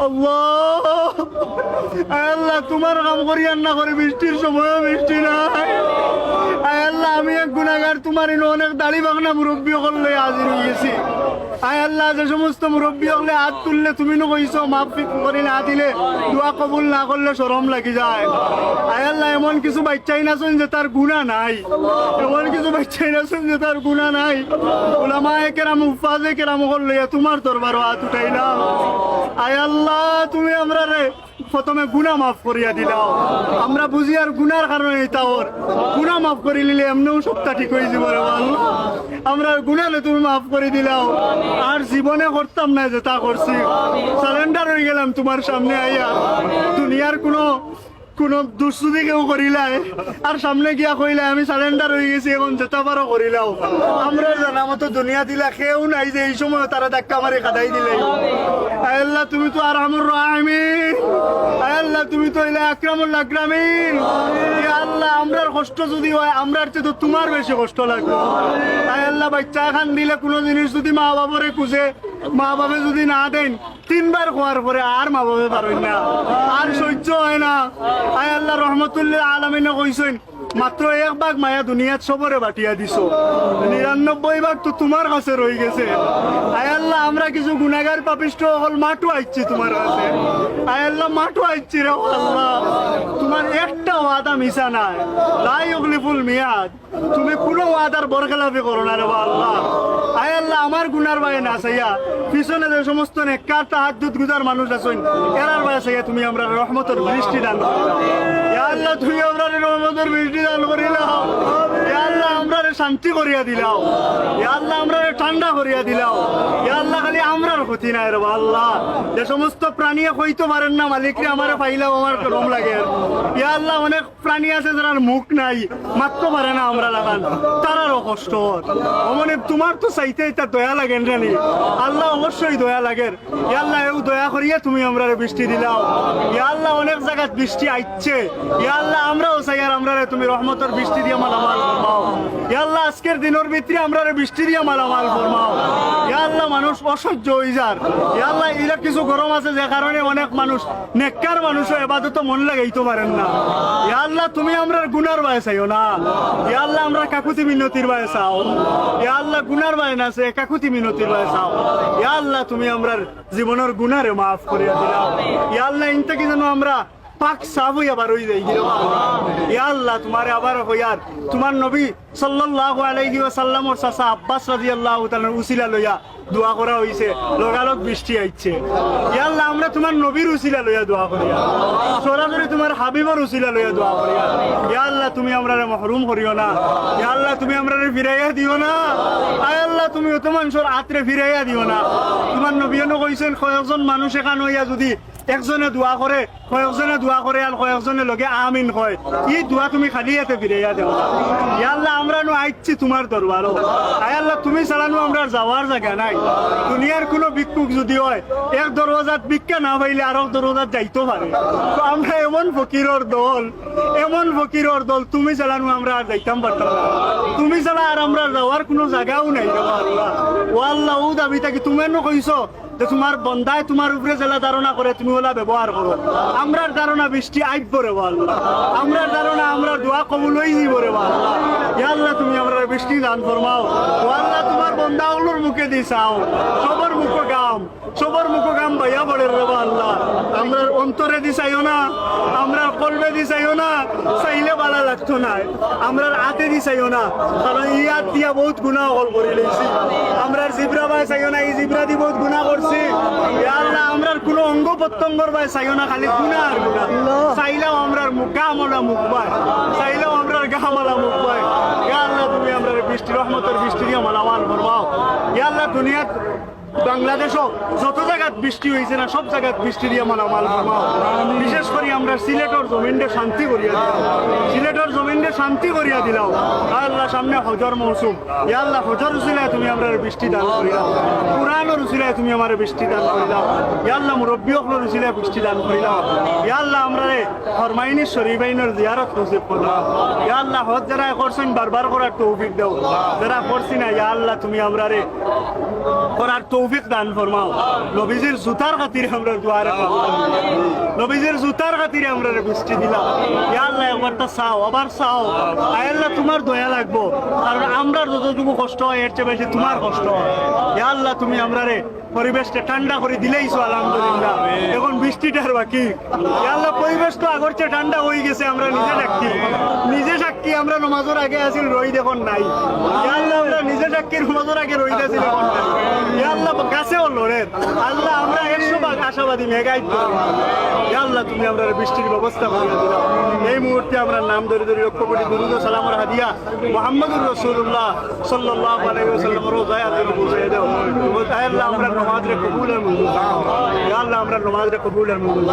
আল্লাহ আল্লাহ তোমার কাম করি আর না করে বৃষ্টির সময় বৃষ্টি নাই। আল্লাহ আমি এক গুনাহগার, তোমার অনেক দাড়ি বাগনা মুরব্বী করলে হাজির হয়ে গেছি। আয় আল্লাহ যে সমস্ত মুরব্বী হলে হাত তুললে তুমি নো কইছো মাফ করে না দিলে দোয়া কবুল না করলে শরম লাগি যায়। আয় আল্লাহ এমন কিছু বাচ্চাই না শুন যে তার গুনাহ নাই, এমন কিছু বাচ্চাই না শুন যে তার গুনাহ নাই। উলামায়ে কেরাম উফাজে কেরাম করলে তোমার দরবার হাত উঠাইলাম। আয় আল্লাহ তুমি আমরা রে প্রথমে গুনাহ মাফ করিয়া দিলাও। আমরা বুঝি আর গুনার কারণে এটা ওর গুনাহ মাফ করে নিলে এমনিও সবটা ঠিক হয়ে যাবে রে আল্লাহ। আমরা গুনাহলে তুমি মাফ করে দিলাও, আর জীবনে করতাম না যেটা করছি। সারেন্ডার হয়ে গেলাম তোমার সামনে আইয়া। দুনিয়ার কোনো দুঃসুদি কেউ করিলাই আর সামনে গিয়া কইলাই আমি সারেন্ডার হয়ে গেছি, এখন যেটা পারো করিলাও। আমরা জানা মতো দুনিয়া দিলা কেউ নাই যে এই সময় তারা ধাক্কা মারি খাদাই দিলে। আল্লাহ তুমি তো আরহামুর রাহিমিন, আল্লাহ তুমি তো ইলা আকরামুল আকরামিন। ইয়া আল্লাহ আমরার কষ্ট যদি হয় আমরার চেয়ে তো তোমার বেশি কষ্ট লাগবে। আল্লাহ বাচ্চা খান দিলে কোনো জিনিস যদি মা বাবারে খুঁজে, মা বাবা যদি না দেন 3 বার খোয়ার পরে আর মা বাবা পারেন না, আর সহ্য হয় না। আয় আল্লাহ রহমতুল্লাহ আলামিনে কইছেন মাত্র 1 ভাগ মায়া দুনিয়াত সবরে বাটিয়া দিছো, 99 ভাগ তো তোমার কাছে রয়ে গেছে। আয় আল্লাহ আমরা কিছু গুনাহগার পাপিষ্ট হল মাটু আইছি তোমার কাছে। আয় আল্লাহ মাটু আইছি রে আল্লাহ, তোমার একটা ওয়াদা মিশা নাই, লা ইউগলিফুল মিয়াদ। তুমি কোনো ওয়াদার বরখেলাফি করো না রে আল্লাহ। আয় আল্লাহ আমার গুনার বাইরে না চাইয়া পিছনে যে সমস্ত নেককার তাহাজ্জুদ গুজার মানুষ আছেন এরার বাইরে চাইয়া তুমি আমরা রহমতের বৃষ্টি দান করো। ইয়া আল্লাহ তুমি আমরা রহমতের বৃষ্টি দান করিলাও। ইয়া আল্লাহ আমরা শান্তি করিয়া দিলাও। ইয়া আল্লাহ আমরা ঠান্ডা করিয়া দিলাও। ইয়া আল্লাহ খালি আমরার ক্ষতি নাই রে আল্লাহ। যে সমস্ত প্রাণী হইতে পারেন না মালিকরে আমারে পাইলাও আমার রম লাগে। ইয়া আল্লাহ অনেক প্রাণী আছে যারা মুখ নাই মারতে পারে না আমরা লাগান, তারারও কষ্ট। মানে তোমার তো চাইতে এটা দয়া লাগেন জানি আল্লাহ, অবশ্যই দয়া লাগের। ইয়া আল্লাহ এও দয়া করিয়া তুমি আমরা বৃষ্টি দিলাও। ইয়া আল্লাহ অনেক জায়গায় বৃষ্টি আইছে, ইয়া আল্লাহ আমরাও চাই আর আমরা তুমি রহমতের বৃষ্টি দিয়ে মালামাল ফরমাও। ইয়া আল্লাহ আজকের দিনের ভিতরে আমরা বৃষ্টি দিয়ে মালামাল ফরমাও। ইয়া আল্লাহ মানুষ অসহ্য হয়ে যার। ইয়া আল্লাহ এরা কিছু গরম আছে যে কারণে অনেক মানুষ নেককার মানুষও এবাদত মন লাগাইতে পারেন না। ইয়া আল্লাহ তুমি আমরা গুনার বায়ে চাইও না। ইয়া আল্লাহ আমরা কাকুতি মিনতির বায়ে চাও। ইয়া আল্লাহ গুনার বায়ে না সে কাকুতি মিনতির বায়ে চাও। ইয়া আল্লাহ তুমি আমরা জীবনের গুনারে মাফ করিয়া দিলাও। ইয়া আল্লাহ ইনতে কি জানো আমরা পাক সাফ হইয়া বার হয়ে যাই। ইয়া আল্লাহ তোমারে আবার হইয়ার তোমার নবী সাল্লাল্লাহু আলাইহি ওয়াসাল্লাম ওর চাচা আব্বাস রাদিয়াল্লাহু তাআলার উসিলা লইয়া দোয়া করা হইছে, লগালগ বৃষ্টি আইছে। ইয়া আল্লাহ আমরা তোমার নবীর উসিলা লইয়া দোয়া করিয়া, সরাসরি তোমার হাবিবের উসিলা লইয়া দোয়া করিয়া। ইয়া আল্লাহ তুমি আমরারে মাহরুম করিও না। ইয়া আল্লাহ তুমি আমরারে ফিরাইয়া দিও না। আয় আল্লাহ তুমি অত মানুষের আত্রে ফিরাইয়া দিও না। তোমার নবীও কইছেন কয়েকজন মানুষ এখান হইয়া যদি একজনে দোয়া করে, কয়েকজনে দোয়া করে আর কয়েকজনে লগে আমিন কয়, এই দোয়া তুমি খালি হাতে ফিরাইয়া দেও। ইয়া আল্লাহ আমরা নো আইছি তোমার দরবারও। আয় আল্লাহ তুমি ছাড়ানো আমরা যাওয়ার জায়গা নাই। দুনিয়ার কোনো ভিক্ষুক যদি হয় এক দরওয়াজাত ভিক্ষা না পাইলে আর এক দরওয়াজাত যাইতে পারে। তো আমরা এমন ফকিরের দল, এমন ফকিরের দল, তুমি ছাড়ানো আমরা আর যাইতাম পারতাম না। তুমি ছাড়া আর আমরা যাওয়ার কোনো জায়গাও নাই রে আল্লাহ। ও আল্লাহ ও দাবি থাকি তুমি নো কইছো যে তোমার বন্দায় তোমার উপরে জেলা ধারণা করে তুমি ওলা ব্যবহার করো। আমরার ধারণা বৃষ্টি আইব রে আল্লাহ, আমরার ধারণা আমরা দোয়া কবুল হই যাব রে আল্লাহ। ইয়া আল্লাহ তুমি আমরা বৃষ্টি দান ফরমাও। ও আল্লাহ তোমার বন্দাগুলোর মুখে দিছাও, সবার মুখ গাম, সবার মুখ গাম ভাইয়া পড়ে রে আল্লাহ। আমরার অন্তরে দিছাইও না, আমরার কলবে দিছাইও না, চাইলে ভালো লাগতো না। আমরার হাতে দিছাইও না, কারণ ইয়াত দিয়া বহুত গুনাহ করে লইছি। আমরার জিবরা ভাই চাইও না, এই জিবরা দি বহুত গুনাহ করছি। ইয়া আল্লাহ আমরার কোনো অঙ্গ প্রত্যঙ্গর ভাই চাইও না, খালি গুনাহ আর গুনাহ। চাইলেও আমরার মুখ গামলা মুখ ভাই, চাইলেও আমরার গামলা মুখ ভাই। ইয়া আল্লাহ তুমি আমরার বৃষ্টি রহমতের বৃষ্টি দিয়ে মালামাল ফরমাও। ইয়া আল্লাহ দুনিয়াত বাংলাদেশও যত জায়গায় বৃষ্টি হয়েছে না সব জায়গায় বৃষ্টি দিয়ে মালামাল ফরমাও। বিশেষ করে আমরা সিলেটের জমিনকে শান্তি করিয়া দিলাম, সিলেটের জমিনকে শান্তি করিয়া দিলাম। আল্লাহ সামনে হজর মৌসুম, ইয়া আল্লাহ হজর উসিলায় তুমি আমরা বৃষ্টি দান করিলাম, কুরআনের উসিলায় তুমি আমার বৃষ্টি দান করিলাম। ইয়া আল্লাহ মুরব্বী হকলের উসিলায় বৃষ্টি দান করিলাম। ইয়া আল্লাহ আমরা ফরমাইনি শরীফাইনের জিয়ারত নসিব করলাম। ইয়া আল্লাহ হজ যারা করছেন বারবার করার তৌফিক দাও, যারা করছি না ইয়া আল্লাহ তুমি আমরা করার তৌফিক দান ফরমাও নবীজির জুতার খাতিরে আমরা দোয়া রাখলাম নবীজির জুতার খাতিরে আমরা বৃষ্টি দিলাম ইয়া আল্লাহ একবারটা চাও আবার চাও আয় আল্লাহ তোমার দয়া লাগবো কারণ আমরা যতটুকু কষ্ট হয় এর চেয়ে বেশি তোমার কষ্ট হয় ইয়া আল্লাহ তুমি আমরা রে পরিবেশটা ঠান্ডা করে দিলেইছো আলহামদুলিল্লাহ এখন বৃষ্টিটার বাকি ইয়া আল্লাহ পরিবেশ তো আগর চেয়ে ঠান্ডা হয়ে গেছে আমরা নিজে সাক্ষী আমরা নমাজের আগে আসিল রই দেখুন নাই ইয়া আল্লাহ আমরা নিজে সাক্ষী নমাজের আগে রই আসিল এখন নাই ইয়া আল্লাহ কাছে লড়েন আল্লাহ আমরা 100 ভাগ আশাবাদী মেঘাই ইয়া আল্লাহ তুমি আমরা বৃষ্টির ব্যবস্থা করে দিলাম এই মুহূর্তে আমরা নাম ধরে ধরে লক্ষ কোটি দুরূদ ও সালামের হাদিয়া মুহাম্মদুর রাসূলুল্লাহ সাল্লাল্লাহু আলাইহি ওয়াসাল্লাম রোজায় আদির পৌঁছে দাও আল্লাহ আমরা নামাজ রে কবুল আর মঞ্জুর ইয়া আল্লাহ আমরা নামাজ রে কবুল আর মঞ্জুর